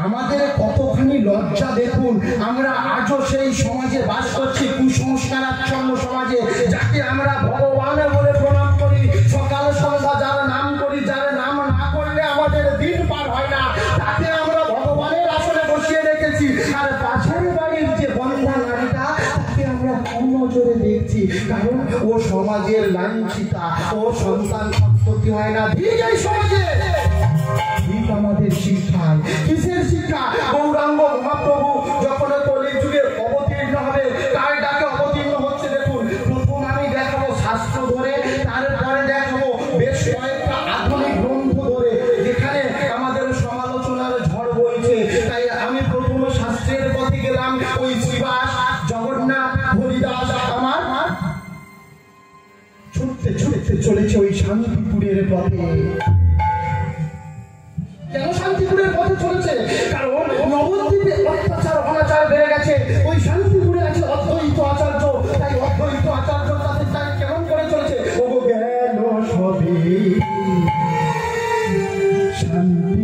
আমাদের কতখানি লজ্জা দেখুন। আমরা আজও সেই সমাজে বাস করছি, কুসংস্কারাচ্ছন্ন সমাজে, যাকে আমরা ভগবান বলে প্রণাম করি, সকাল সন্ধ্যা যার নাম করি, যার নাম না করলে আমাদের দিন পার হয় না, তাকে আমরা ভগবানের আসনে বসিয়ে রেখেছি। আর পাশের বাড়ির যে বন্ধা নারীটা, তাকে আমরা কম নজরে দেখছি, কারণ ও সমাজের লাঞ্ছিতা, ও সন্তান সন্ততি হয় না। ঠিক এই সমাজে আমাদের শিক্ষায় কিসের শিক্ষা? গৌরাঙ্গ মহাপ্রভু যখন কলিযুগে অবতীর্ণ হবে, তার ডাকে অবতীর্ণ হচ্ছে। দেখুন, প্রথম আমি দেখাবো শাস্ত্র ধরে, তারপরে দেখাবো বেশ কয়েকটা আধুনিক গ্রন্থ ধরে, যেখানে আমাদের সমালোচনার ঝড় বইছে। তাই আমি প্রথমে শাস্ত্রের পথে গেলাম। ওই শ্রীবাস, জগন্নাথ, হরিদাস আমার ছুটতে ছুটতে চলেছে ওই শান্তিপুরের পথে। কেন শান্তিপুরের পথে চলেছে? কারণ নবদ্বীপে অত্যাচার অনাচার বেড়ে গেছে, ওই শান্তিপুরে আছে অদ্বৈত আচার্য। তাই অদ্বৈত আচার্য তাদের তাই কেমন করে চলেছে? ও গেল সবে শান্তিপুর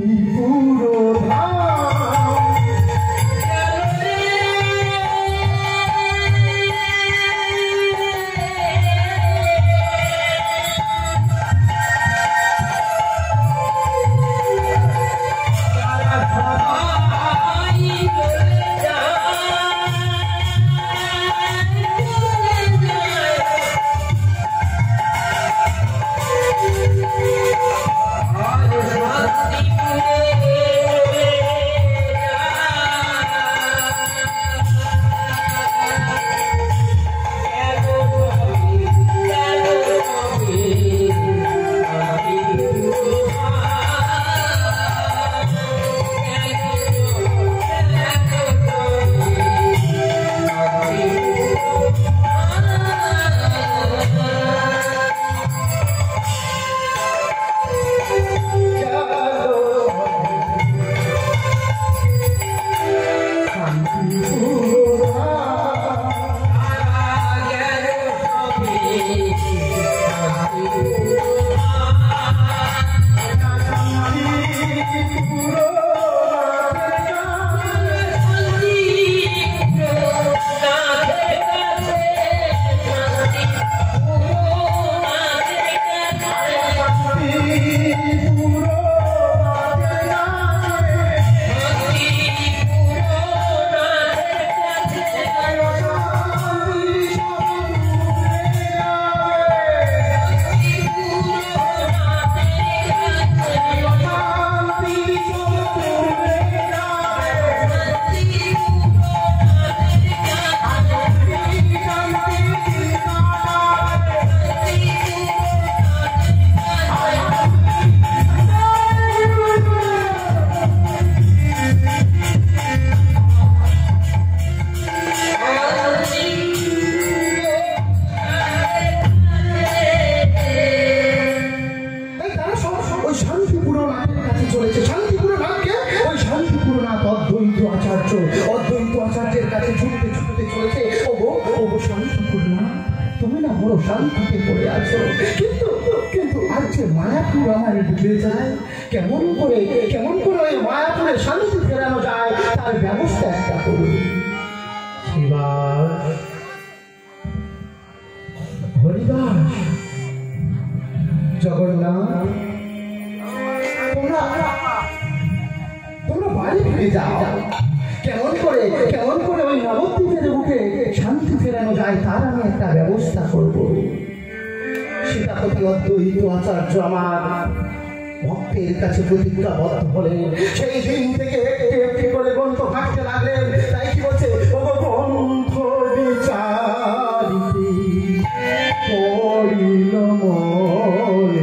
শান্তিতে পড়ে আছো, কিন্তু আজ যে মায়াপুর আমার ডুবে যায়, কেমন করে ওই মায়াপুরে শান্তি ফেরানো যায় তার ব্যবস্থা একটা করুন। হরিদাস, জগন্নাথ, তোমরা বাড়ি ফিরে যাও। কেমন করে ওই নবদ্বীপের বুকে শান্তি ফেরানো যায় তার আমি একটা ব্যবস্থা করব। সীতাপতি অদ্বৈত আচার্য আমার ভক্তের কাছে প্রতিজ্ঞাবদ্ধ হলেন। সেই দিন থেকে একটি একটি করে গ্রন্থ ভাঙতে লাগলেন। তাই কি বলছে? ও গ্রন্থ বিচারিতে পড়িল মনে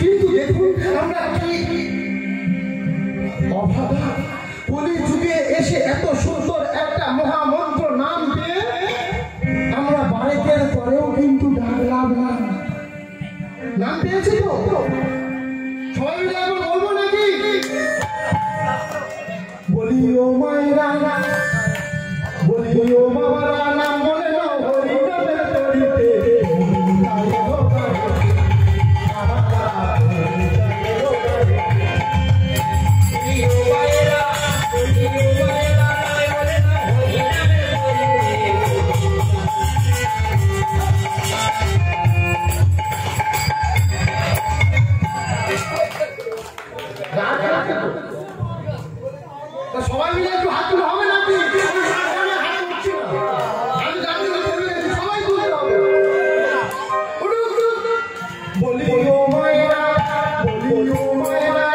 কিন্তু দেখুন আমরা কি অভাগা কলি যুগে এসে এত সুন্দর একটা মহামন্ত্র নাম পেয়ে আমরা বাড়িতে পরেও কিন্তু ডাকলাম না। নাম পেয়েছি তো সবাই মিলে এখন বলবো নাকি? বলি ও মায়েরা, বলি ও বাবারা, নাম বলে নাও হরি নামের তরিতে। সবাই মিলে একটু হাত তুলে হবে নাকি? সবাই তুলে হবে। বলি ও মায়েরা, বলি ও মায়েরা,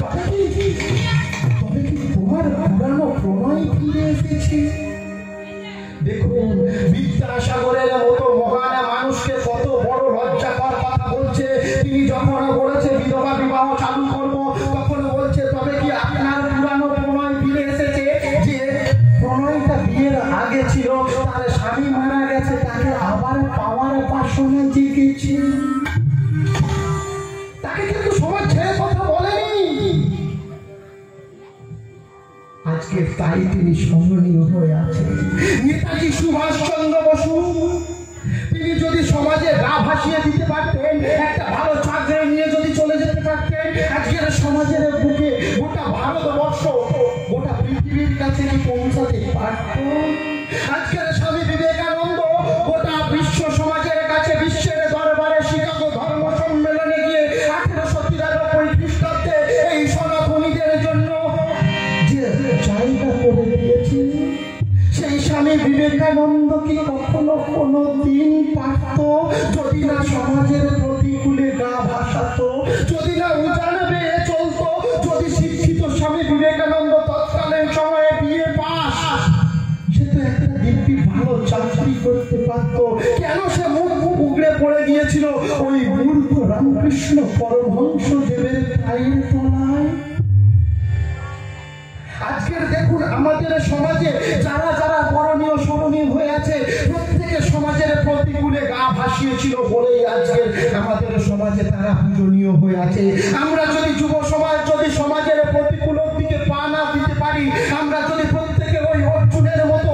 তবে কি তোমার পুরানো প্রণয় ফিরে এসেছে? দেখুন, বিদ্যাসাগরের মতো মহান মানুষকে কত বড় লজ্জাকর কথা বলছে। তিনি যখন বলেছে বিধবা বিবাহ চালু করবো, তখন বলছে তবে কি আপনার পুরানো প্রণয় ফিরে এসেছে? যে প্রণয়টা বিয়ের আগে ছিল, তার স্বামী মারা গেছে, তাকে আবার পাওয়ার বাসনা জেগেছে। তাকে কিন্তু সমাজ ছেড়ে কথা বলেনি। আজকে তাই তিনি স্মরণীয় হয়ে আছেন। নেতাজি সুভাষচন্দ্র বসু, তিনি যদি সমাজে গা ভাসিয়ে দিতে পারতেন, একটা ভালো চাকরি নিয়ে যদি চলে যেতে পারতেন, আজকের সমাজের বুকে গোটা ভারতবর্ষ, গোটা পৃথিবীর কাছে কি পৌঁছাতে পারত? আজকের স্বামী বিবেকানন্দ গোটা বিশ্ব সমাজের কাছে, বিশ্বের দরবারে শিকাগো ধর্ম সম্মেলনে গিয়ে 1893 খ্রিস্টাব্দে এই সনাতনীদের জন্য যে জায়গা করে দিয়েছেন, সেই স্বামী বিবেকানন্দ কি কখনো কোনো দিন পারত যদি না সমাজের প্রতিকূলে গা ভাসাতো, যদি না উজান বেয়ে চলতো, যদি শিক্ষিত স্বামী বিবেকানন্দ তৎকালীন সময়ে বিয়ে পাস, সে তো একটা দিব্যি ভালো চাকরি করতে পারত। কেন সে মুখ উগড়ে পড়ে গিয়েছিল ওই মূর্খ রামকৃষ্ণ পরমহংস দেবের পায়ের তলায়? আজকের দেখুন, আমাদের সমাজে যারা যারা বরণীয় স্মরণীয় হয়ে আছে, প্রত্যেকে সমাজের প্রতিকূলে গা ভাসিয়েছিল বলেই আজকের আমাদের সমাজে তারা পূজনীয় হয়ে আছে। আমরা যদি যুব সমাজ যদি সমাজের প্রতিকূলের দিকে পা না দিতে পারি, আমরা যদি প্রত্যেকে ওই অর্জুনের মতো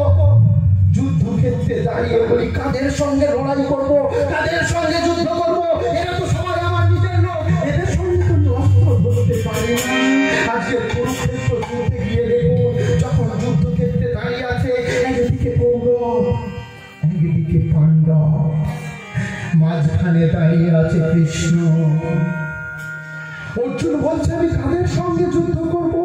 যুদ্ধক্ষেত্রে দাঁড়িয়ে বলি কাদের সঙ্গে লড়াই করব, কাদের সঙ্গে যুদ্ধ করব, এরা তো সমাজ আমার নিজের লোক, এদের সঙ্গে তো অস্ত্র ধরতে পারি না। আজকে কুরুক্ষেত্র যুদ্ধে গিয়ে দেখুন, যখন যুদ্ধক্ষেত্রে দাঁড়িয়ে আছে, একদিকে কৌরব, একদিকে পাণ্ডব, মাঝখানে দাঁড়িয়ে আছে কৃষ্ণ। অর্জুন বলছে আমি কাদের সঙ্গে যুদ্ধ করব,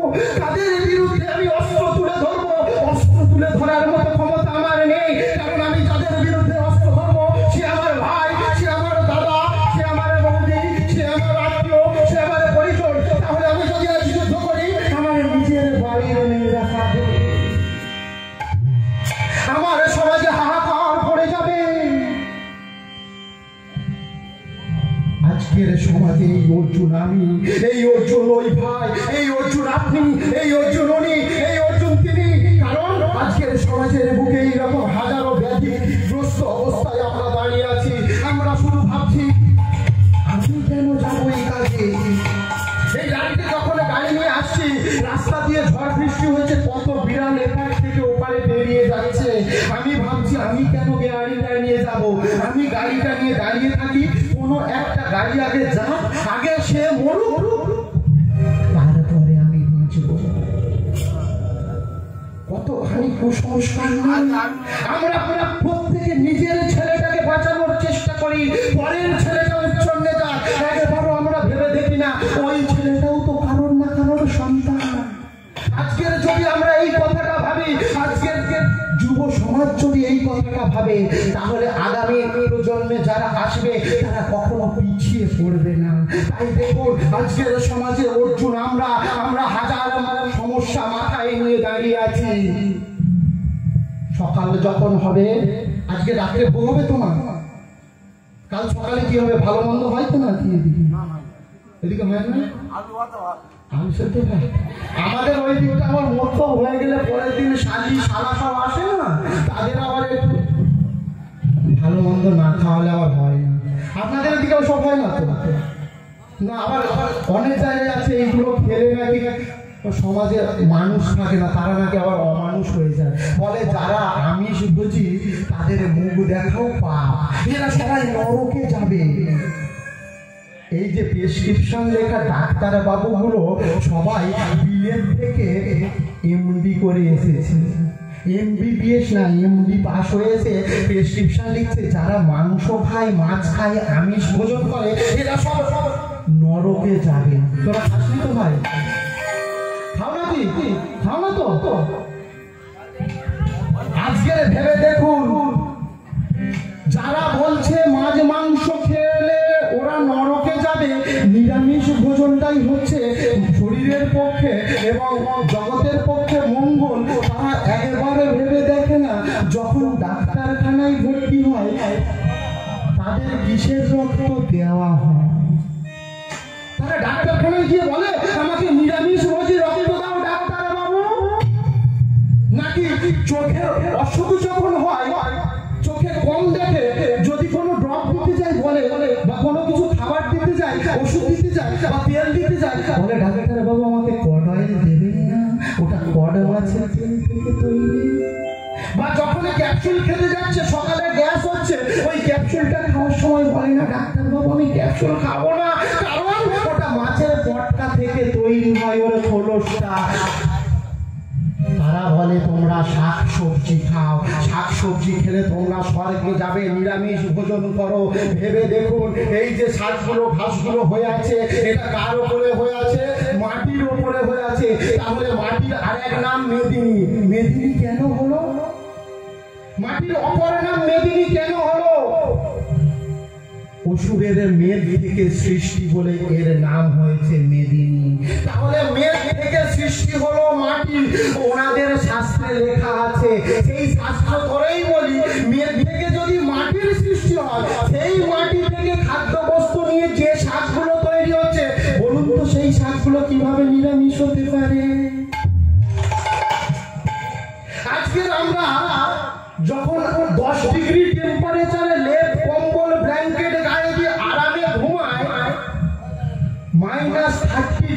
কাদের বিরুদ্ধে আমি অস্ত্র তুলে ধরবো? অস্ত্র তুলে ধরার মতো ক্ষমতা আমার নেই, কারণ আমি যাদের বিরুদ্ধে অস্ত্র ধরবো সে আমার ভাই, সে আমার দাদা, সে আমার বৌদি, সে আমার আত্মীয়, সে আমার পরিচয়। তাহলে আমি যদি আজ যুদ্ধ করি, আমার নিজের বাড়ির মেয়েরা খাবে, আমার সমাজে হাহাকার পড়ে যাবে। আজকের সমাজে এই অর্জুন আমি, এই অর্জুন ওই ভাই, এই অর্জুন আপনি, এই অর্জুন উনি, এই অর্জুন তিনি। কারণ আজকের সমাজের বুকে এইরকম হাজারো ব্যাধিগ্রস্ত অবস্থায় আমরা দাঁড়িয়ে আছি। আমরা শুধু ভাবছি আমি কেন যাবো এই কাজে। এই গাড়িতে যখন গাড়ি নিয়ে আসছি, রাস্তা দিয়ে ঝড় বৃষ্টি হয়েছে, কত বিড়াল এপার থেকে ওপারে বেরিয়ে যাচ্ছে। আমি ভাবছি আমি কেন গাড়িটা নিয়ে যাব। আমি গাড়িটা নিয়ে দাঁড়িয়ে থাকি, কোনো একটা গাড়ি আগে যা, আগে সে মরুক, তারপরে আমি বাঁচব। কতখানি কুসংস্কার! আমরা প্রত্যেকে নিজের ছেলেটাকে বাঁচানোর চেষ্টা করি, পরের ছেলেটা উচ্ছন্নে যায়, একবারও আমরা ভেবে দেখি না ওই ছেলেটাও তো কারোর না কারোর সন্তান। আজকের যদি আমরা এই কথাটা ভাবি, আজকের যুব সমাজ যদি এই কথাটা ভাবে, তাহলে আগামী প্রজন্মে যারা আসবে তারা কখনো পিছিয়ে পড়বে না। তাই দেখুন, আজকের সমাজে অর্জুন আমরা হাজার সমস্যা মাথায় নিয়ে দাঁড়িয়ে আছি। সকাল যখন হবে, আজকে রাত্রে বউ হবে তোমার, কাল সকালে কি হবে? ভালো মন্দ হয় তো না? কি এদিকে হয় না? আমাদের ওই দিকটা আমার মত হয়ে গেলে পরের দিন শালি শালা সব আসে না, তাদের আবার একটু ভালো মন্দ না খাওয়ালে আবার হয় না। আপনাদের দিকেও সব হয় না তো? না, আবার অনেক জায়গায় আছে এইগুলো খেলে নাকি সমাজে মানুষ থাকে না, তারা নাকি আবার অমানুষ হয়ে যায়। বলে যারা আমিষ বুঝি তাদের মুখ দেখাও পাপ, এরা সবাই নরকে যাবে। এই যে প্রেসক্রিপশন লেখা ডাক্তার বাবুগুলো সবাই বিএড থেকে এমডি করে এসেছে, এমবিবিএস না এমডি পাস হয়েছে, প্রেসক্রিপশন লিখছে যারা মাংস খায়, মাছ খায়, আমিষ ভোজন করে এরা সব নরকে যাবে। তোরা খাসনি তো ভাই? খাও না? কি খাও না তো? আজকে ভেবে দেখুন, যারা বলছে মাছ মাংস খেলে ওরা নরকে যাবে, নিরামিষ ভোজনটাই হচ্ছে পক্ষে এবং জগতের পক্ষে মঙ্গল, তারা একবারে ভেবে দেখে না যখন ডাক্তারখানায় ভর্তি হয় তাদের কিসের রক্ত দেওয়া হয়। তারা ডাক্তারখানায় গিয়ে বলে আমাকে নিরামিষ ভোজী রক্ত দাও ডাক্তার বাবু, নাকি চোখের অসুখ যখন হয়, চোখে কম দেখে, যদি কোনো ড্রপ দিতে যায় বলে, বা কোনো কিছু খাবার দিতে যায়, ওষুধ দিতে যায় বা তেল দিতে যায়, বলে ডাক্তার বাবু আমাকে কড অয়েল দেবেন না, ওটা কড মাছের তেল থেকে তৈরি। বা যখন ক্যাপসুল খেতে যাচ্ছে, সকালে গ্যাস হচ্ছে, ওই ক্যাপসুলটা খাওয়ার সময় বলে না ডাক্তার বাবু আমি ক্যাপসুল খাবো না, কারণ ওটা মাছের পটকা থেকে তৈরি হয়, ওর খোলসটা। তারা বলে তোমরা শাক সবজি খাও, শাক সবজি খেলে তোমরা স্বর্গে যাবে, নিরামিষ ভোজন করো। ভেবে দেখুন এই যে শাকগুলো ঘাসগুলো হয়ে আছে, এটা কার উপরে হয়ে আছে? মাটির উপরে হয়ে আছে। তাহলে মাটির আরেক নাম মেদিনী। মেদিনী কেন হলো? মাটির অপর নাম মেদিনী কেন হলো? অসুরের মেঘ থেকে সৃষ্টি বলে এর নাম হয়েছে মেদিনী। তাহলে মেঘ থেকে সৃষ্টি হলো মাটি, ওনাদের শাস্ত্রে লেখা আছে। সেই শাস্ত্র ধরেই বলি, মেঘ থেকে যদি মাটির সৃষ্টি হয়, সেই মাটি থেকে খাদ্য বস্তু নিয়ে যে শাকগুলো তৈরি হচ্ছে, বলুন তো সেই শাকগুলো কিভাবে নিরামিষ হতে পারে? আজকে আমরা যখন 10 ডিগ্রি টেম্পারেচারে লেপ কম্বল ব্ল্যাঙ্কেট গায়ে দিয়ে আরামে ঘুমায়, -30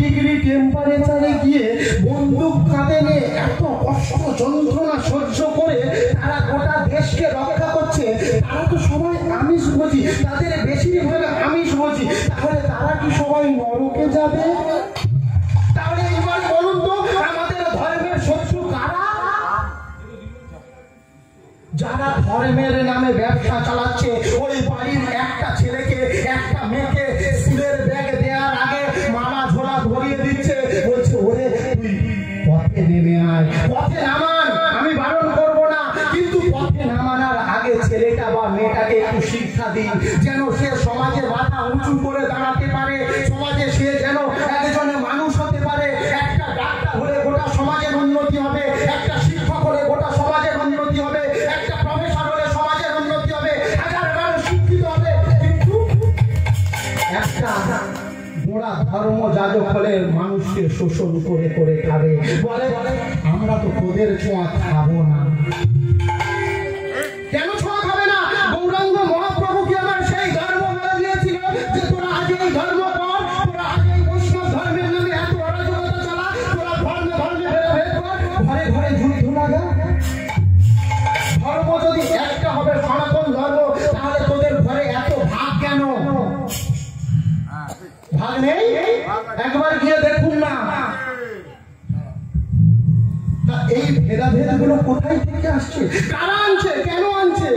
ডিগ্রি টেম্পারেচারে গিয়ে বন্দুক কাঁধে নিয়ে এত কষ্ট যন্ত্রণা সহ্য করে তারা গোটা দেশকে রক্ষা করছে, তারা তো সবাই আমিষ ভোজী, তাদের বেশিরভাগ আমিষ ভোজী। তাহলে তারা কি সবাই নরকে যাবে? তাহলে এবার বলুন তো আমাদের ধর্মের শত্রু কারা? যারা ধর্মের নামে ব্যবসা চালাচ্ছে, ওই বাড়ির একটা ছেলেকে একটা মেয়েকে স্কুলের ব্যাগ দেওয়ার আগে মামা ঝোলা ধরিয়ে দিচ্ছে, বলছে ওরে তুই পথে নেমে আয়, পথে নামান, আমি বারণ করবো না, কিন্তু পথে নামানোর আগে ছেলেটা বা মেয়েটাকে একটু শিক্ষা দিন, যেন সে সমাজে মাথা উঁচু করে দাঁড়াতে পারে, সমাজে সে যেন একজনে মানুষ হতে পারে। একটা ডাক্তার হলে গোটা সমাজের উন্নতি হবে, একটা শিক্ষক হলে গোটা সমাজের উন্নতি হবে, একটা প্রফেসর হলে সমাজের উন্নতি হবে, হাজার মানুষ শিক্ষিত হবে। কিন্তু একটা গোড়া ধর্ম যাজক হলে মানুষকে শোষণ করে করে খাবে, বলে আমরা তো তোদের ছোঁয়া খাবো না। কেন ছোঁয়া খাবে না? গৌরাঙ্গ মহাপ্রভু কি আমার সেই ধর্ম বলে দিয়েছিল যে তোরা আজ এই ধর্ম কর, তোরা আজ এই বৈষ্ণব ধর্মের নামে এত অরাজকতা চালা, তোরা ধর্মে ধর্মে ভেদ কর, ঘরে ঘরে যুদ্ধ লাগা? ধর্ম যদি একটা হবে সনাতন ধর্ম, তাহলে তোদের ঘরে এত ভাগ কেন? ভাগ নেই? একবার গিয়ে দেখুন না। এই ভেদাভেদ গুলো কোথায় থেকে আসছে? কারা আনছে? কেন আনছে?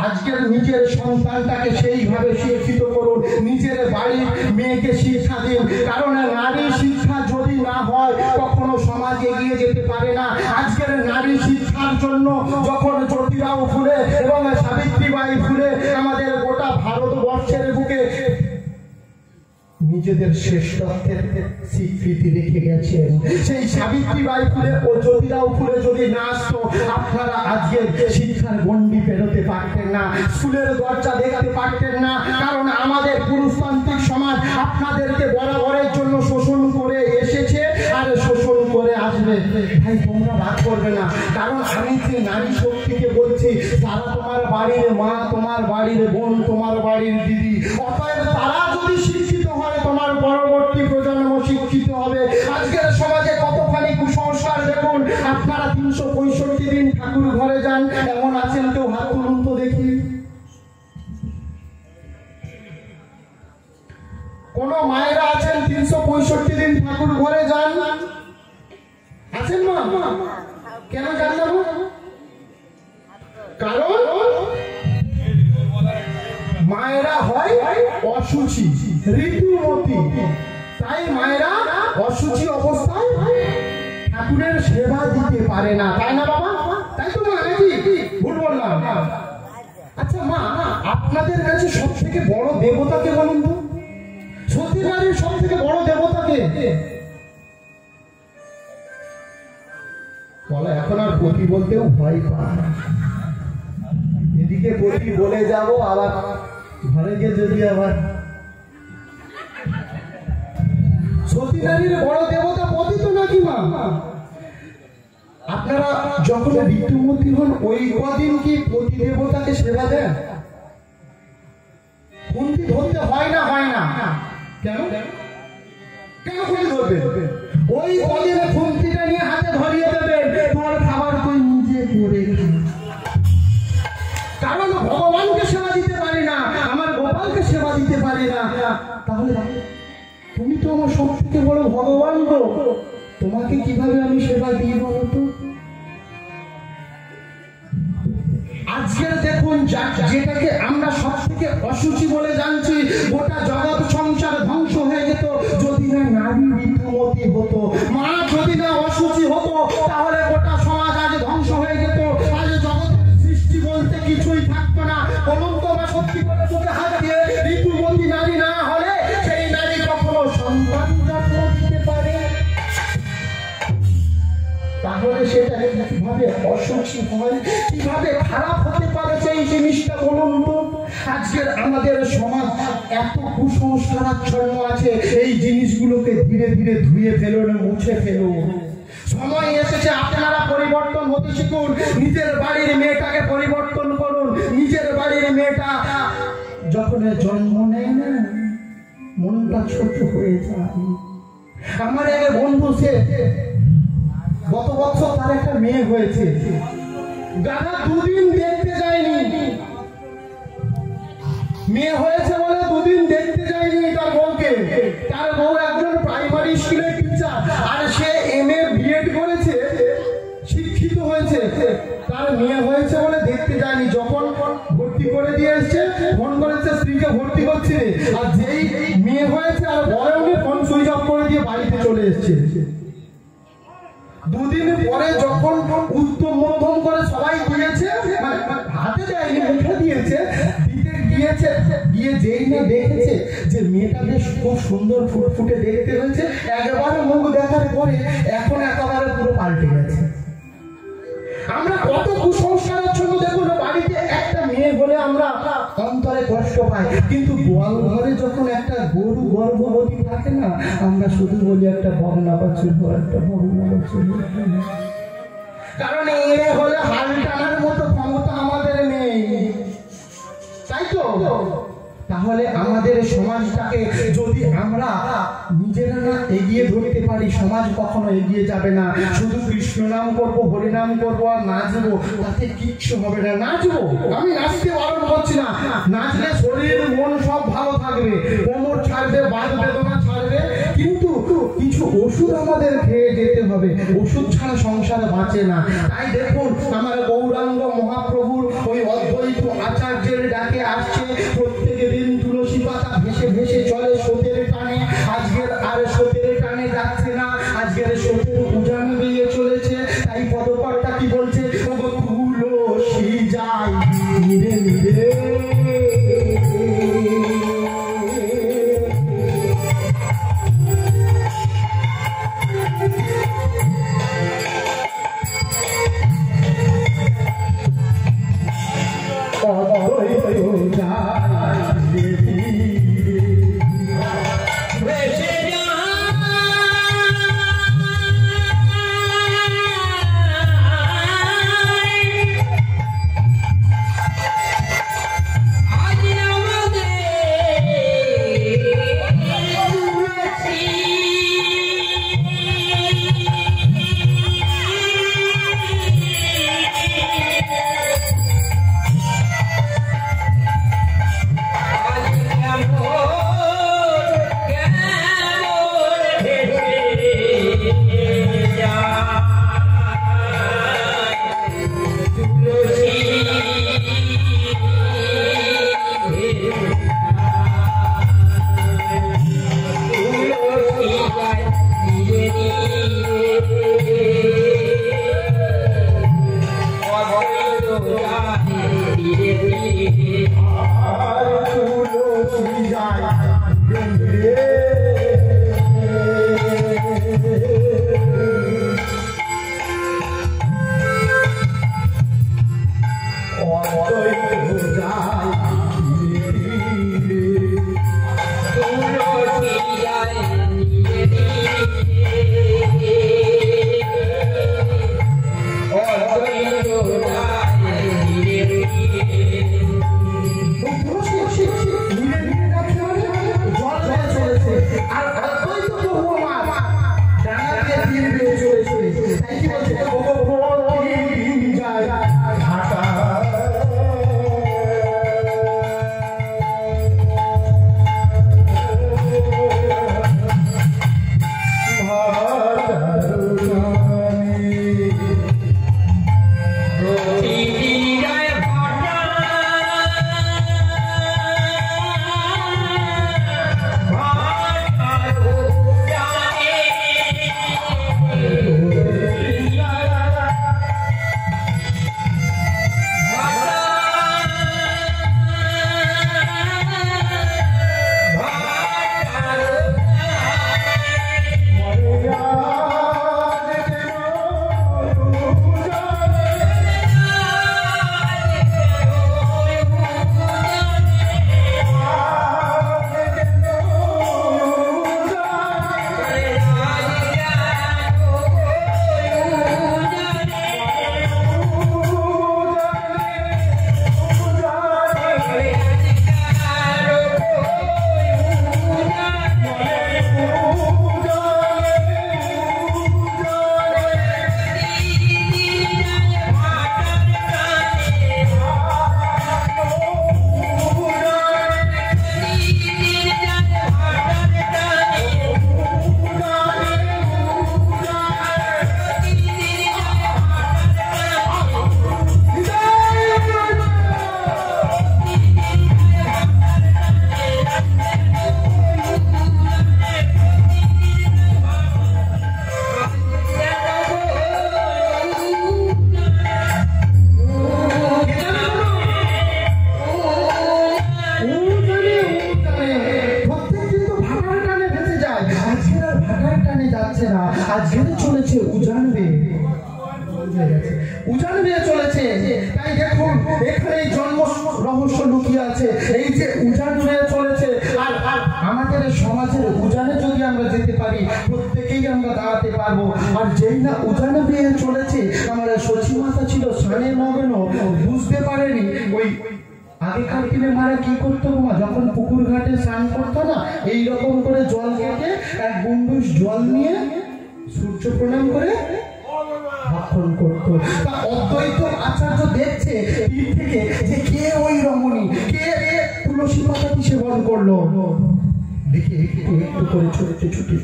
আজকের নিজের সন্তানটাকে সেইভাবে শিক্ষিত করুন, নিজের বাড়ির মেয়েকে শিক্ষা দিন, কারণ নারী শিক্ষা যদি না হয় কখনো সমাজ এগিয়ে যেতে পারে না। আজকের নারী শিক্ষার জন্য যখন জ্যোতিরাও ফুলে এবং সাবিত্রীবাই ফুলে আমাদের গোটা ভারতবর্ষের বুকে নিজেদের শ্রেষ্ঠত্বের স্বীকৃতি রেখে গেছেন, সেই সাবিত্রীবাই ফুলে ও জ্যোতিরাও ফুলে যদি না আসতো, আপনারা আজকে শিক্ষার গণ্ডি পেরোতে পারতেন না, স্কুলের দরজা দেখতে পারতেন না। কারণ আমাদের পুরুষতান্ত্রিক সমাজ আপনাদেরকে বরাবরের জন্য শোষণ করে এসেছে আর শোষণ করে আসবে। ভাই তোমরা রাগ করবে না, কারণ আমি যে নারী শক্তিকে বলছি, তারা তোমার বাড়ির মা, তোমার বাড়ির বোন, তোমার বাড়ির দিদি। অতএব তারা যদি শিক্ষিত হয়, তোমার পরবর্তী প্রজন্ম শিক্ষিত হবে। আজকের সমাজে কতখানি কুসংস্কার দেখুন। আপনারা 365 দিন ঠাকুর ঘরে যান, এমন আছেন কেউ? হাত তুলুন তো দেখি। কোন মায়েরা আছেন 365 দিন ঠাকুর ঘরে যান? আছেন না? কেন যান না? কারণ মায়েরা হয় অসুচি, ঋতুমতী, তাই মায়েরা অসুচি অবস্থায় ঠাকুরের সেবা দিতে পারে না, তাই না বাবা? তাই তো মা, নাকি ভুল বললাম? আচ্ছা মা, আপনাদের কাছে সব থেকে বড় দেবতাকে বলুন তো? সতীর নারীর সব থেকে বড় দেবতাকে? পতি বলতেও ভয় পায়। এদিকে পতি বলে যাব, আবার ঘরে গিয়ে যদি আবার সতী নারীর বড় দেবতা পতি তো নাকি মা? আপনারা যখন ঋতুমতী হন ওই কদিন কি পতি দেবতাকে সেবা দেন? খুন্তি ধরতে হয় না? হয় না কেন? কেন খুন্তি ধরবে? ওই কদিনে খুন্তিটা নিয়ে হাতে ধরিয়ে দেবেন, তোমার খাবার তুই নিজে করে খা। কারণ ভগবানকে সেবা দিতে পারি না, আমার গোপালকে সেবা দিতে পারি না, তাহলে তুমি তো আমার সব থেকে বড় ভগবান গো, তোমাকে কিভাবে আমি সেবা দিই বলো তো? আজকের দেখুন যেটাকে আমরা সব থেকে অসুচি বলে জানছি, গোটা জগৎ সংসার ধ্বংস হয়ে যেত যদি না নারী ঋতুমতী হতো। মা যদি না অসুচি হতো তাহলে গোটা সমাজ আজ ধ্বংস হয়ে যেত, আজ জগতের সৃষ্টি বলতে কিছুই থাকতো না। বলুন তো মা, সত্যি করে বুকে হাত দিয়ে, ঋতুমতী নারী না হলে সেই নারী কখনো সন্তান জন্ম দিতে পারে? তাহলে সেটা কিভাবে অসুচি হয়, কিভাবে খারাপ হতে পারে সেই জিনিসটা বলুন তো? আজকের আমাদের সমাজ এত কুসংস্কারাচ্ছন্ন আছে, এই জিনিসগুলোকে ধীরে ধীরে ধুয়ে ফেলুন, মুছে ফেলুন। সময় এসেছে আপনারা পরিবর্তন হতে শিখুন। নিজের বাড়ির মেয়েটাকে পরিবর্তন করুন। নিজের বাড়ির মেয়েটা যখন জন্ম নেয় না, মনটা ছোট হয়ে যায়। আমার এক বন্ধু, সে গত বছর তার একটা মেয়ে হয়েছে, দাদা 2 দিন দেখতে যায়নি। মেয়ে হয়েছে বলে 2 দিন দেখতে যায়নি তার বউকে। তার বউ একজন প্রাইমারি স্কুলের টিচার, আর সে MA BEd করেছে, শিক্ষিত হয়েছে। তার মেয়ে হয়েছে বলে দেখতে যায়নি। যখন ভর্তি করে দিয়ে এসছে, ফোন করেছে স্ত্রীকে ভর্তি করছে, আর যেই মেয়ে হয়েছে আর বলেওনি, ফোন সুইচ অফ করে দিয়ে বাড়িতে চলে এসছে। 2 দিন পরে যখন উত্তম মধ্যম করে সবাই দিয়েছে, মানে হাতে দেয়নি, মুখে দিয়েছে, দিতে গিয়েছে, গিয়ে যেই না দেখেছে যে মেয়েটা বেশ খুব সুন্দর ফুটফুটে দেখতে হয়েছে, একবারে মুখ দেখার পরে এখন একেবারে পুরো পাল্টে গেছে। আমরা কত কুসংস্কারের জন্য দেখুন, বাড়িতে একটা মেয়ে হলে আমরা অন্তরে কষ্ট পাই, কিন্তু গোয়াল ঘরে যখন একটা গরু গর্ভবতী থাকে না, আমরা শুধু বলি একটা বগনা বাছুর, একটা বগনা বাছুর। কারণ এ হলে হাল টানার মতো ক্ষমতা আমাদের নেই, তাই তো? তাহলে আমাদের সমাজটাকে যদি আমরা নিজেরা না এগিয়ে ধরতে পারি, সমাজ কখনো এগিয়ে যাবে না। শুধু কৃষ্ণ নাম করবো, হরিনাম করবো আর নাচবো, তাতে কিচ্ছু হবে না। নাচবো, আমি নাচতে বারণ করছি না, নাচলে শরীর মন সব ভালো থাকবে, কোমর ছাড়বে, বাত বেদনা ছাড়বে, কিন্তু কিছু ওষুধ আমাদের খেয়ে যেতে হবে। ওষুধ ছাড়া সংসারে বাঁচে না। তাই দেখুন, আমার গৌরাঙ্গ মহাপ্রভুর ওই অদ্বৈত আচার্যের ডাকে আসছে, প্রত্যেকে দিন তুলসী পাতা ভেসে ভেসে চলে স্রোতের টানে। আজকের আর স্রোতের টানে যাচ্ছে না, আজকের স্রোতের উজান বেরিয়ে চলেছে। তাই পদকর্তা কি বলছে? তুলসী যাই ধীরে ধীরে, না, আজকে চলেছে উজান বেয়ে, উজান বেয়ে চলেছে। তাই দেখুন এখানে জন্ম রহস্য লুকিয়ে আছে, এই যে উজান বেয়ে চলেছে। আর আমাদের সমাজের উজানে যদি আমরা যেতে পারি, প্রত্যেকেই আমরা দাঁড়াতে পারবো। আর যেই না উজানে বেয়ে চলেছে, আমার সচি মাতা ছিল স্নানে মগ্ন, বুঝতে পারেনি। ওই আগেকার দিনে মারা কি করতো, যখন পুকুর ঘাটে স্নান করতো না, এইরকম করে জল কেটে এক গুন্ডুস জল নিয়ে সূর্য প্রণাম করে ভক্ষণ করতো। তা অদ্বৈত আচার্য দেখছে তীর থেকে যে কে ওই রমণী, কে তুলসী পাতাটি সেবন করলো। দেখে একটু একটু করে ছুটতে ছুটে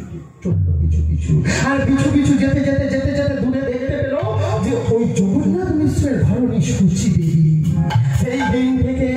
চললো কিছু কিছু, আর কিছু কিছু যেতে যেতে যেতে যেতে দূরে দেখতে পেল যে ওই জগন্নাথ মিশ্রের ধরনী সূচি দেবী। সেই দিন থেকে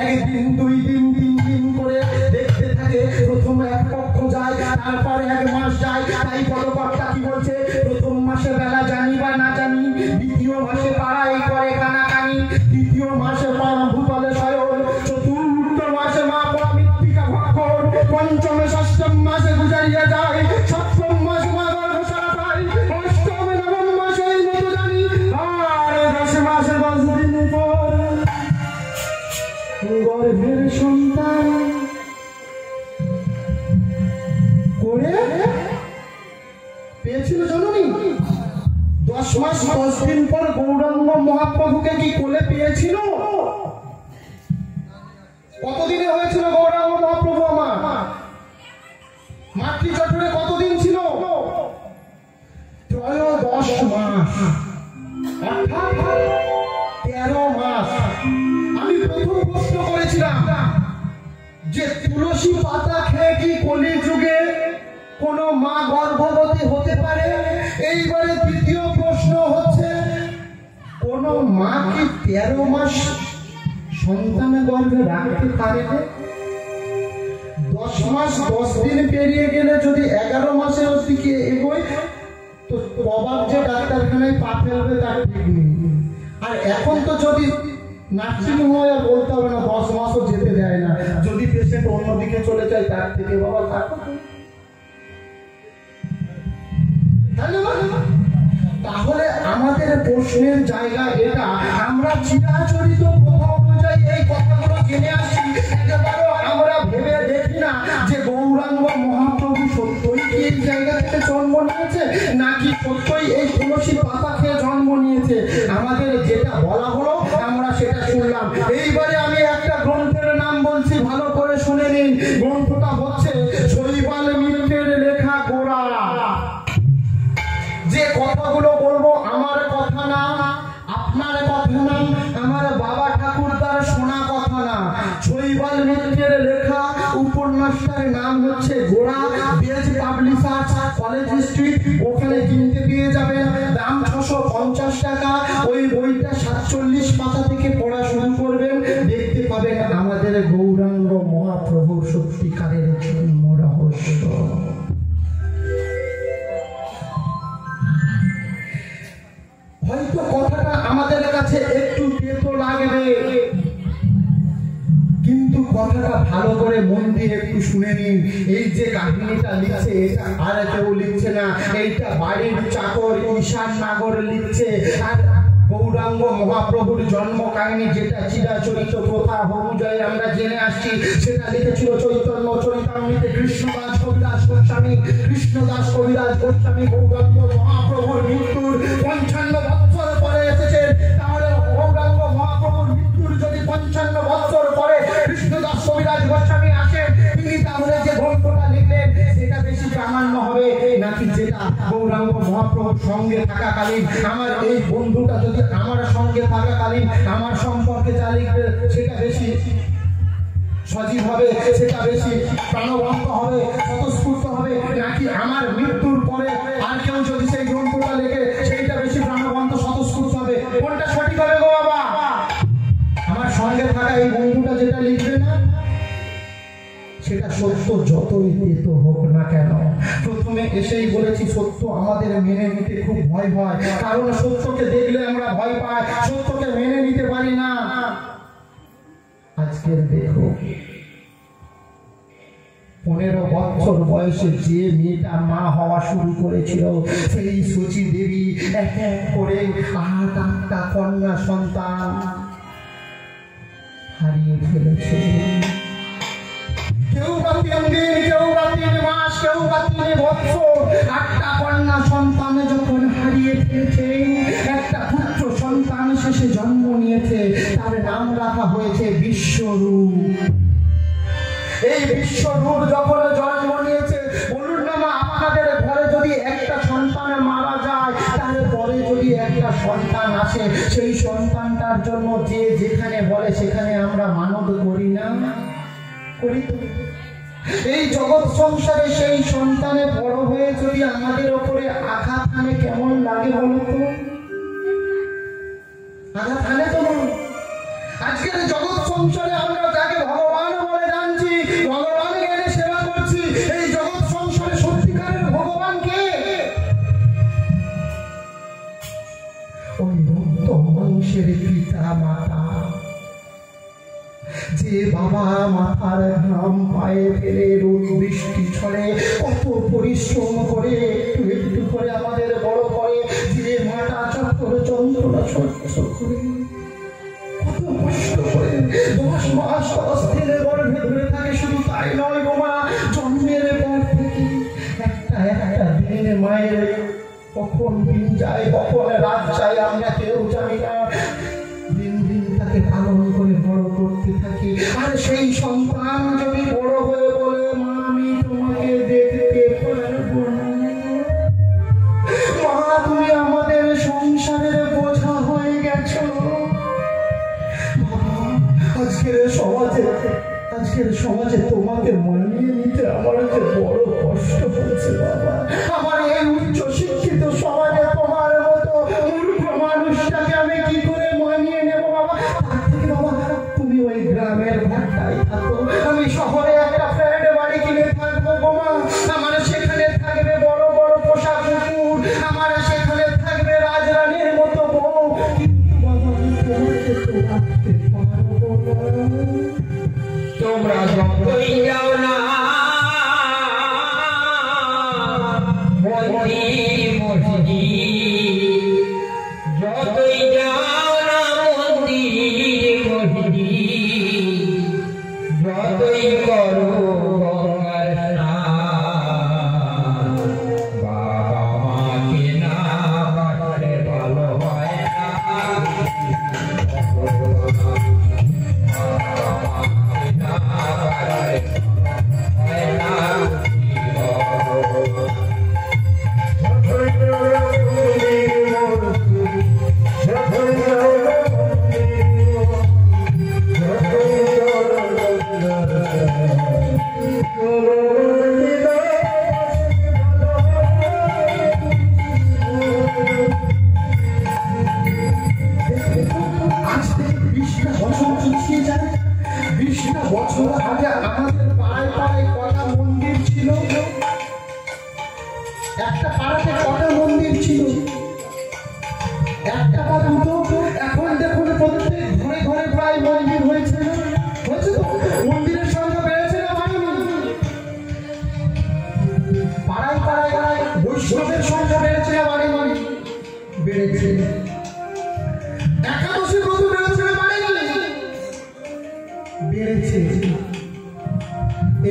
একদিন, দুই দিন, তিন দিন করে দেখতে থাকে। প্রথম এক পক্ষ যায়, তারপর এক মাস যায়। তাই পদকর্তা কি বলছে, প্রথম মাসে বেলা জানি বা না জানি, দ্বিতীয় মাসে পাড়াই করে কানাকানি, তৃতীয় মাসে মা ভূতলে শয়ন, চতুর্থ মাসে মা পড়া মৃত্তিকা ভক্ষণ, পঞ্চমে ষষ্ঠম মাসে গুজারিয়া যায়, সপ্তম মাসে মা গর্ভশালা পায়, অষ্টমে নবম মাসে এই মতো জানি, আর 10 মাসে 10 দিন পর গর্ভের সন্তান করে পেয়েছিল জননী। 10 মাস 10 দিন পর গৌরাঙ্গ মহাপ্রভুকে কি কোলে পেয়েছিল? কতদিনে হয়েছিল গৌরাঙ্গ মহাপ্রভু আমার? মাতৃচটরে কতদিন ছিল? 10 মাস, অর্থাৎ 13 মাস। আমি প্রথম প্রশ্ন করেছিলাম যে তুলসী পাতা খেয়ে কি কলি যুগে কোন মা গর্ভবতী হতে পারে? এইবারে দ্বিতীয় প্রশ্ন হচ্ছে, কোন মা কি 13 মাস সন্তানের গর্ভে রাখতে পারে? 10 মাস 10 দিন পেরিয়ে গেলে যদি 11 মাসের দিকে এগোয়, তো প্রভাব যে ডাক্তারখানায় পা ফেলবে তার ঠিক নেই। আর এখন তো যদি নার্সিং হয় আর বলতে হবে না, 10 মাসও যেতে দেয় না। যদি পেশেন্ট অন্যদিকে চলে যায়, তার থেকে বাবা থাকো। তাহলে আমাদের প্রশ্নের জায়গা এটা, আমরা চিরাচরিত প্রথা অনুযায়ী এই কথাগুলো জেনে আসছি, একবারও আমরা ভেবে দেখি না যে গৌরাঙ্গ মহাপ্রভু সত্যই কি এই জায়গা থেকে জন্ম নিয়েছে, নাকি সত্যই এই তুলসী পাতা খেয়ে জন্ম নিয়েছে। আমাদের যেটা বলা হলো আমরা সেটা শুনলাম। এইবারে আমি একটা গ্রন্থের নাম বলছি, ভালো করে শুনে নিন। গ্রন্থটা হচ্ছে শৈবাল মিত্রের লেখা গোরা। যে কথাগুলো বলবো আমার কথা না, আপনার কথা না, আমার বাবা ঠাকুরদার শোনা কথা না। শৈবাল মিত্রের লেখা উপন্যাসটার নাম হচ্ছে গোরা। বেজ পাবলিশার্স, কলেজ স্ট্রিট, ওখানে কিনতে পেয়ে যাবেন। দাম 650 টাকা। ওই বইটা 47 পাতা থেকে পড়া শুরু করবেন, দেখতে পাবেন আমাদের গৌরাঙ্গ মহাপ্রভুর সত্যিকারের জন্ম রহস্য। হয়তো কথাটা আমাদের কাছে একটু তেতো লাগবে, কিন্তু কথাটা ভালো করে মন দিয়ে একটু শুনে নিন। এই যে কাহিনীটা লিখছে, এটা আর কেউ লিখছে না, এইটা বাড়ির চাকর ঈশান নাগর লিখছে। আর গৌরাঙ্গ মহাপ্রভুর জন্ম কাহিনী যেটা চিরাচরিত প্রথা অনুযায়ী আমরা জেনে আসছি, সেটা লিখেছিল চৈতন্য চরিতামৃতে কৃষ্ণদাস কবিরাজ গোস্বামী। কৃষ্ণদাস কবিরাজ গোস্বামী গৌরাঙ্গ মহাপ্রভুর মৃত্যুর 55 বছর পরে এসেছেন। তাহলে গৌরাঙ্গ মহাপ্রভুর মৃত্যুর যদি 55 বছর পরে কৃষ্ণদাস কবিরাজ গোস্বামী আসেন, তিনি তাহলে যে গ্রন্থটা লিখলেন সেটা বেশি প্রামাণ্য হবে নাকি যেটা গৌরাঙ্গ মহাপ্রভুর সঙ্গে থাকাকালীন আমার এই বন্ধুটা যদি আমার সঙ্গে থাকাকালীন আমার সম্পর্কে যা লিখবে সেটা বেশি সজীব হবে, সেটা বেশি প্রাণবন্ত হবে, স্বতঃস্ফূর্ত হবে, নাকি আমার মৃত্যুর পরে আর কেউ যদি সেই গ্রন্থটা লেখে সেইটা বেশি প্রাণবন্ত স্বতঃস্ফূর্ত হবে? কোনটা সঠিক হবে গো বাবা? আমার সঙ্গে থাকা এই বন্ধুটা যেটা লিখবে না, সেটা সত্য যতই তেতো হোক না কেন। প্রথমে এসেই বলেছি সত্য আমাদের মেনে নিতে খুব ভয় হয়, কারণ সত্যকে দেখলে আমরা ভয় পাই, সত্যকে মেনে নিতে পারি না। আজকের দেখো 15 বছর বয়সে যে মেয়েটা মা হওয়া শুরু করেছিল, সেই সচি দেবী এক এক করে 8টা কন্যা সন্তান হারিয়ে ফেলেছে। কেউ বা 3 দিন, কেউ বা 3 মাস, কেউ বা 3 বছর। 8টা কন্যা সন্তান যখন হারিয়ে ফেলেছে, একটা পুত্র সন্তান শেষে জন্ম নিয়েছে, তার নাম রাখা হয়েছে বিশ্বরূপ। এই বিশ্বরূপ যখন জন্ম নিয়েছে, বলুন না মা, আপনাদের ঘরে যদি একটা সন্তান মারা যায়, তারপরে যদি একটা সন্তান আসে, সেই সন্তানটার জন্য যে যেখানে বলে সেখানে আমরা মানত করি না? করি তো। এই জগৎ সংসারে সেই সন্তানে বড় হয়ে যদি আমাদের ওপরে আঘাত আনে, কেমন লাগে বলতো? আঘাত আনে তো। আজকের জগৎ সংসারে আমরা যাকে ভগবান বলে জানছি, ভগবান জ্ঞানে সেবা করছি, এই জগৎ সংসারে সত্যিকারের ভগবান কে? ওই রক্ত মাংসের পিতা মাতা, যে বাবা মাথার ঘাম পায়ে ফেলে রোদ বৃষ্টি ছড়ে কত পরিশ্রম করে একটু একটু করে আমাদের বড় করে, যে মাটা চক্র যন্ত্রণা সহ্য করে কত কষ্ট করে 10 মাস 10 দিনের গর্ভে ধরে থাকে। শুধু তাই নয় গো মা, জন্মের পর থেকে একটা দিন মায়ের কখন দিন যায়, কখন রাত যায়, আমরা কেউ জানি না। দিন দিন তাকে পালন করে বড় করতে থাকি। আর সেই সন্তান যদি বড় হয়ে বলে, মা আমি তোমাকে দেখতে পারবো না, মা তুমি আমাদের সংসারের বোঝা হয়ে গেছো। আজকের সমাজে তোমাকে মানিয়ে নিতে আমার যে বড় কষ্ট হচ্ছে বাবা। আমার এই উচ্চ শিক্ষিত সমাজে তোমার মতো মূর্খ মানুষটাকে আমি কি করে মানিয়ে নেব বাবা? তার থেকে বাবা তুমি ওই গ্রামের ভাট্টায় থাকো, আমি শহরে একটা ফ্ল্যাট বাড়ি কিনে থাকবো বাবা। আমার সেখানে থাকবে বড় বড় পোশাক কুকুর, আমার সেখানে থাকবে রাজরানীর মতো বউ, কিন্তু বাবা তোমাকে তো রাখতে পারবো না। তোমরা যতই যাও না মন্দির মসজিদ, যতই যাও না মন্দির মসজিদ, যতই করো গঙ্গার স্নান, বাবা মাকে না বাঁচলে ভালো হয় না। একটা পাড়াতে কটা মন্দির ছিল? একটা বা দুটো? এখন দেখুন প্রত্যেক ঘরে ঘরে প্রায় মন্দির হয়েছে। হয়েছে তো? মন্দিরের সংখ্যা বেড়েছে না বাড়েনি? পাড়ায় পাড়ায় বৈষ্ণবের সংখ্যা বেড়েছে না বাড়েনি? বেড়েছে। একাদশী ব্রত বেড়েছে না বাড়েনি? বেড়েছে।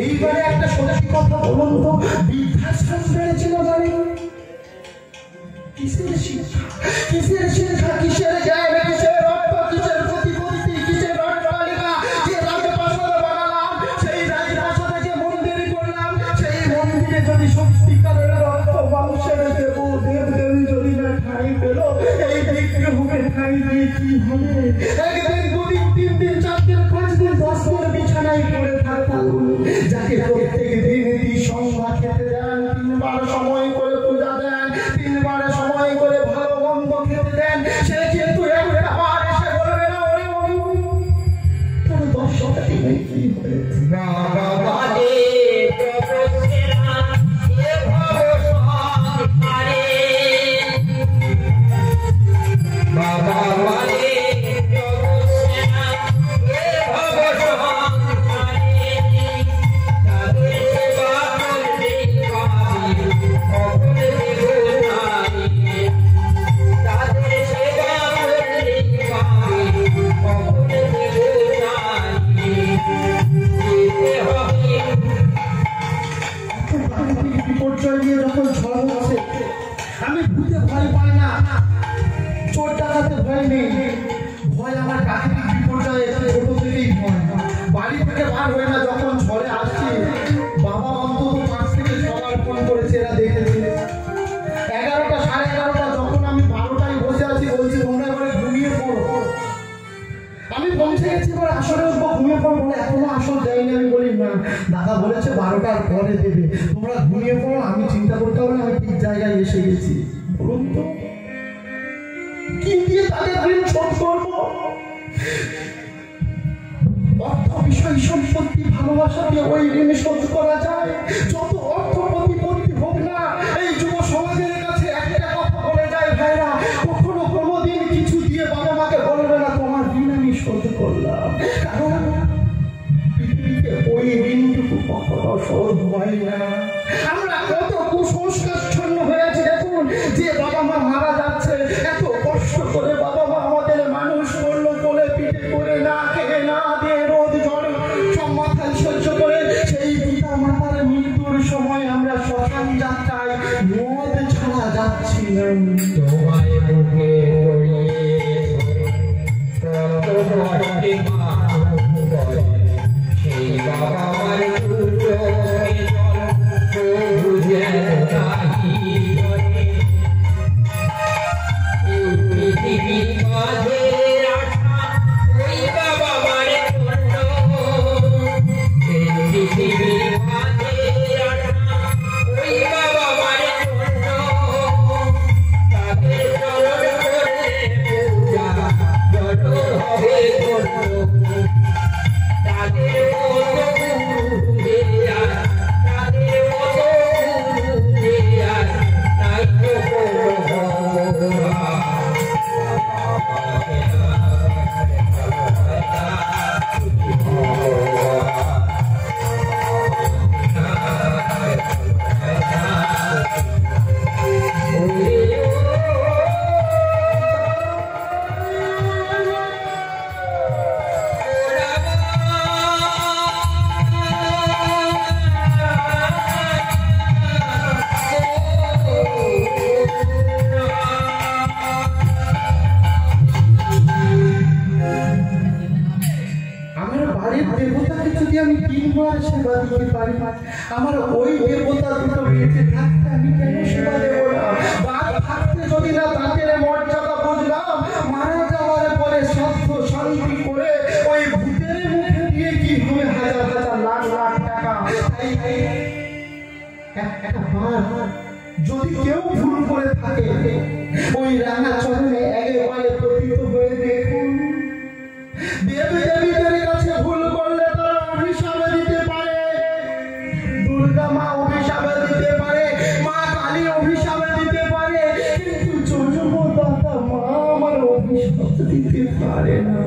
এইবারে একটা সত্যি কথা বলুন তো, বৃদ্ধাশ্রম বেড়েছে না বাড়েনি? কিসের শিক্ষা, কিসের শিক্ষা, কিসের জ্ঞান, কিসের রক্ত, কিসের প্রতিপত্তি, কিসের অট্টালিকা? যে রাজপ্রাসাদ বানালাম, সেই রাজপ্রাসাদে যে মন্দির করলাম, সেই মন্দিরে যদি সত্যিকারের রক্ত মাংসের দেব দেব দেবী যদি না ঠাঁই পেল, এই বিগ্রহকে ঠাঁই দিয়ে কি হবে? একদিন 2 দিন 3 দিন 4 দিন 5 দিন 10 দিন বিছানায় পড়ে থাকতাম, যাকে প্রত্যেক দিন সন্ধ্যা খেতে দেন, 3 বার সময় করে পূজা দেন, 3 বার সময় করে ভালো মন্দ খেতে দেন, সে কিন্তু একটা বার এসে বলবে না ওরে তোর 10 টাকা নেই কি হয়েছে? বাবা বাদে প্রভুরা এ ভব সংসারে, বাবা বাদে প্রভুরা এ ভব সংসারে, তাদের বাবা অন্তত 5 থেকে 6বার ফোন করেছে, এরা দেখেছে। 11টা সাড়ে 11টা যখন আমি 12টায় বসে আছি, বলছি তোমরা এবারে ঘুমিয়ে পড়ো। আমি পৌঁছে গেছি, এবার আসরে উঠবো, ঘুমিয়ে পড়ো। বলে এখনো আসর যাইনি। আমি বলি না দাদা বলেছে 12টার পরে দেবে, তোমরা ঘুমিয়ে পড়ো, আমি চিন্তা করতে হবে না, আমি ঠিক জায়গায় এসে গেছি। বলুন তো কি দিয়ে তাদের ঋণ শোধ করবো? অর্থ, বিষয়, সম্পত্তি, ভালোবাসা দিয়ে ওই ঋণ শোধ করা যায়? যত অর্থ প্রতিপত্তি হোক না, এই যুব সমাজের কাছে একটা কথা বলে যায় ভাইরা, কখনো কোনোদিন কিছু দিয়ে বাবা মাকে বলবে না তোমার ঋণ আমি শোধ করলাম। কারণ পৃথিবীতে ওই ঋণটুকু কখনো শোধ হয় না। আমরা কত কুসংস্কারচ্ছন্ন হয়ে আছি দেখুন, যে বাবা মা মারা যাচ্ছে, এত কষ্ট করে বাবা মা আমাদের মানুষ করলো, কোলে পিঠে করে, না খেয়ে না দিয়ে, রোদ ঝড় সব মাথায় সহ্য করে, সেই পিতা মাতার মৃত্যুর সময় আমরা শ্মশান যাত্রায় মদ ছাড়া যাচ্ছি না। তোমায় বুকে সেই বাবা মার বুঝে পৃথিবীর মাঝে রাখা ওই বাবা মার পৃথিবীর মাঝে রাখা ওই বাবা মার তাদের চরণ করলে পূজা জড় হবে তাদের মতো তাদের মতো তাই তো আমার ওই দেবতা দুটো বেঁচে থাকতে আমি কেন সেবা দেবো না? বাদ থাকতে যদি না তাদের মর্যাদা বুঝলাম, মারা যাওয়ার পরে স্বাস্থ্য শান্তি করে ওই ভূতের মুখে দিয়ে কি হবে হাজার হাজার লাখ লাখ টাকা। তাই একটা বার যদি কেউ ভুল করে থাকে, ওই রাঙা চরণে একেবারে পতিত হয়ে দেখুন। দেবী দেবীদের কাছে ভুল করলে তারা অভিশাপ দিতে পারে, দুর্গা মা অভিশাপ দিতে পারে, মা কালী অভিশাপ দিতে পারে, কিন্তু জন্মদাতা মা আমার অভিশাপ দিতে পারে না।